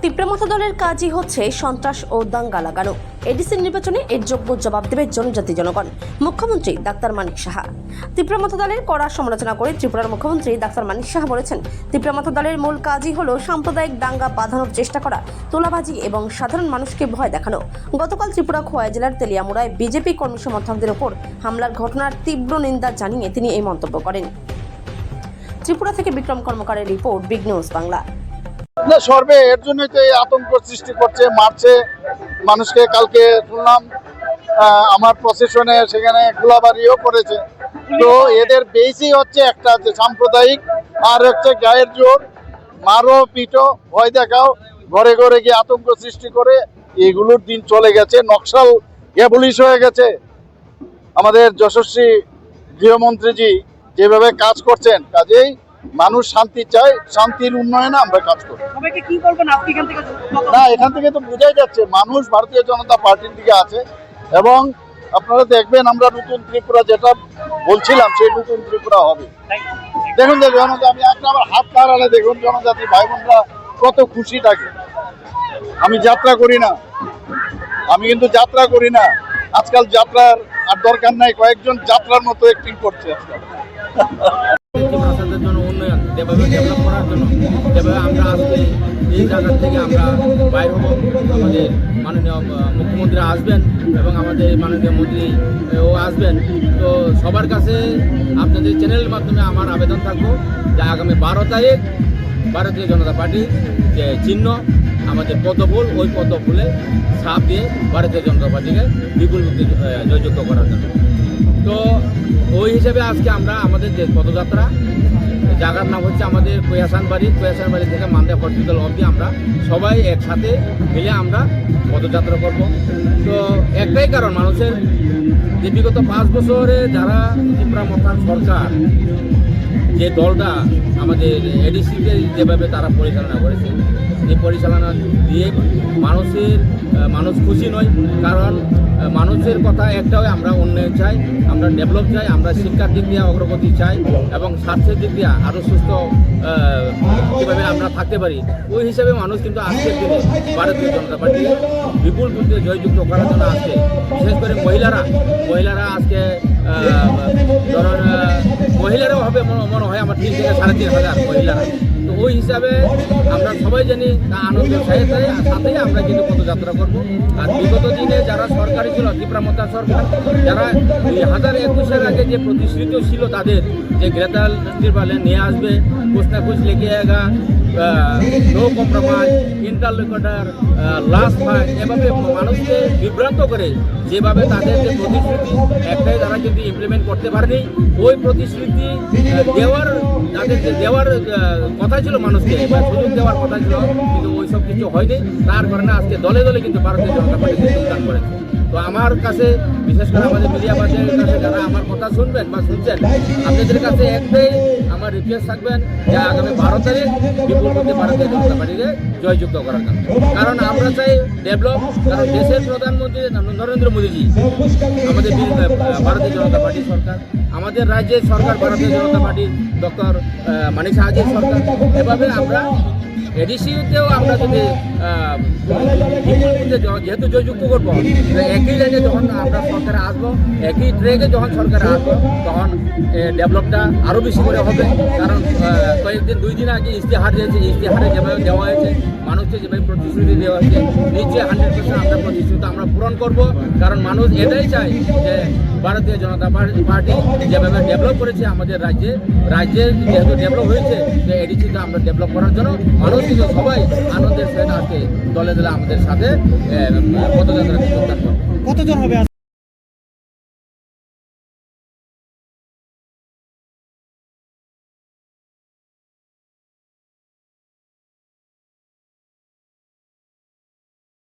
তীব্রমথা দলের কাজই হচ্ছে সন্ত্রাস ও দাঙ্গা লাগানো। এডিসি নির্বাচনে এর যোগ্য জবাব দেবে জনজাতি জনগণ। মুখ্যমন্ত্রী ডাক্তার মানিক সাহা তীব্রমথা দলের কড়া সমালোচনা করে ত্রিপুরার মুখ্যমন্ত্রী ডাক্তার মানিক সাহা বলেছেন, তীব্রমথা দলের মূল কাজই হলো সাম্প্রদায়িক দাঙ্গা বাঁধানোর চেষ্টা করা, তোলাবাজি এবং সাধারণ মানুষকে ভয় দেখানো। গতকাল ত্রিপুরা খোয়াই জেলার তেলিয়ামুড়ায় বিজেপি কর্মী সমর্থকদের ওপর হামলার ঘটনার তীব্র নিন্দা জানিয়ে তিনি এই মন্তব্য করেন। ত্রিপুরা থেকে বিক্রম কর্মকারের রিপোর্ট, বিগ নিউজ বাংলা। সর্বে এর জন্যই তো এই আতঙ্ক সৃষ্টি করছে, মারছে মানুষকে। কালকে শুনলাম আমার প্রশাসনে সেখানে গোলাবাড়িও করেছে। তো এদের বেশি হচ্ছে একটা যে সাম্প্রদায়িক, আর হচ্ছে গায়ের জোর, মারো পিটো, ভয় দেখাও, ঘরে ঘরে গিয়ে আতঙ্ক সৃষ্টি করে। এগুলোর দিন চলে গেছে, নকশাল পুলিশ হয়ে গেছে। আমাদের যশস্বী গৃহমন্ত্রীজি যেভাবে কাজ করছেন, কাজেই মানুষ শান্তি চায়, শান্তির উন্নয়নে আমরা কাজ করি। না, এখান থেকে তো বোঝাই যাচ্ছে মানুষ ভারতীয় জনতা পার্টির দিকে আছে। এবং আপনারা দেখবেন আমরা নতুন ত্রিপুরা যেটা বলছিলাম, সেই নতুন ত্রিপুরা হবে। দেখুন যে জনতা, আমি একটা আমার হাত কাড়ালে দেখুন জনজাতি ভাই বোনরা কত খুশি থাকে। আমি যাত্রা করি না, আমি কিন্তু যাত্রা করি না। আজকাল যাত্রার আর দরকার নাই, কয়েকজন যাত্রার মতো অ্যাক্টিং করছে আজকাল। প্রশাসনের জন্য উন্নয়ন যেভাবে ডেভেলপ করার জন্য, যেভাবে আমরা আজকে এই জায়গা থেকে আমরা বাইর হব, আমাদের মাননীয় মুখ্যমন্ত্রী আসবেন এবং আমাদের মাননীয় মন্ত্রী ও আসবেন। তো সবার কাছে আপনাদের চ্যানেলের মাধ্যমে আমার আবেদন থাকবো যে আগামী 12 তারিখ ভারতীয় জনতা পার্টির যে চিহ্ন আমাদের পদ্মফুল, ওই পদ্মফুলে ছাপ দিয়ে ভারতীয় জনতা পার্টিকে বিপুল জয়যুক্ত করার জন্য। তো ওই হিসেবে আজকে আমরা আমাদের যে পদযাত্রা, জায়গার নাম হচ্ছে আমাদের কৈয়াসানবাড়ি থেকে মান্দা হসপিটাল অবধি আমরা সবাই একসাথে মিলে আমরা পদযাত্রা করব। তো একটাই কারণ, মানুষের যে বিগত 5 বছরে যারা তীব্রমথা সরকার যে দলটা আমাদের এডিসিকে যেভাবে তারা পরিচালনা করেছে, এই পরিচালনা দিয়ে মানুষ খুশি নয়। কারণ মানুষের কথা একটাই, আমরা উন্নয়ন চাই, আমরা ডেভেলপ চাই, আমরা শিক্ষার দিক দিয়ে অগ্রগতি চাই এবং স্বাস্থ্যের দিক দিয়ে আরও সুস্থ কীভাবে আমরা থাকতে পারি। ওই হিসাবে মানুষ কিন্তু আজকের দিনে ভারতীয় জনতা পার্টি বিপুল বুদ্ধে জয়যুক্ত করার জন্য আসছে। বিশেষ করে মহিলারা আজকে ধরুন মহিলারাও হবে মনে হয় আমার 3 থেকে 3,500 মহিলারা। তো ওই হিসাবে আমরা সবাই জানি তা আনন্দের সাথেই আমরা কিন্তু পদযাত্রা করব। আর বিগত দিনে যারা সরকারি ছিল, তীব্রমথা সরকার, যারা 2021-এর আগে যে প্রতিশ্রুতি ছিল তাদের, যে গ্রেটার ট্রিব্যুনালে নিয়ে আসবে, কুছ না কুছ লেগে আয়েগা, নো কম্প্রোমাইজ, ইন্টারলোকেটর, লাস্ট ফাইট, এভাবে মানুষকে বিভ্রান্ত করে যেভাবে তাদের যে প্রতিশ্রুতি একটাই তারা কিন্তু ইমপ্লিমেন্ট করতে পারেনি। ওই প্রতিশ্রুতি তাদের যে দেওয়ার কথা ছিল মানুষকে, বা সুযোগ দেওয়ার কথা ছিল, কিন্তু ওই সব কিছু হয়নি। তার কারণে আজকে দলে দলে কিন্তু ভারতীয় জনতা পার্টিতে যোগদান করেছে। তো আমার কাছে, বিশেষ করে আমাদের মিডিয়াবাদের কাছে যারা আমার কথা শুনবেন বা শুনছেন, আপনাদের কাছে একটাই আমার রিকোয়েস্ট থাকবেন যে আগামী 12 তারিখ বিপুল করতে ভারতীয় জনতা পার্টিকে জয়যুক্ত করার জন্য। কারণ আমরা চাই ডেভেলপ, কারণ দেশের প্রধানমন্ত্রী নরেন্দ্র মোদীজি, আমাদের ভারতীয় জনতা পার্টি সরকার, আমাদের রাজ্যের সরকার ভারতীয় জনতা পার্টি ডক্টর মানিক সাহাজির সরকার। এভাবে আমরা এডিসিতেও আমরা যদি যেহেতু জয়যুক্ত করবো, একই জায়গায় যখন আমরা সরকারে আসবো, একই ট্রেকে যখন সরকারে আসবো, তখন ডেভেলপটা আরও বেশি করে হবে। কারণ কয়েকদিন 2 দিন আগে ইশতেহার দিয়েছে, ইশতেহারে যেভাবে দেওয়া হয়েছে, মানুষকে যেভাবে প্রতিশ্রুতি দেওয়া হয়েছে, নিশ্চয়ই 100% আমরা প্রতিশ্রুতি আমরা পূরণ করব। কারণ মানুষ এটাই চায় যে ভারতীয় জনতা পার্টি যেভাবে ডেভেলপ করেছে আমাদের রাজ্যের যেহেতু ডেভেলপ হয়েছে, যে এডিসিতে আমরা ডেভেলপ করার জন্য মানুষ কিন্তু সবাই আনন্দের সহিত আজকে দলে দলে আমাদের সাথে পদযাত্রা যোগদান করবে। কতজন হবে?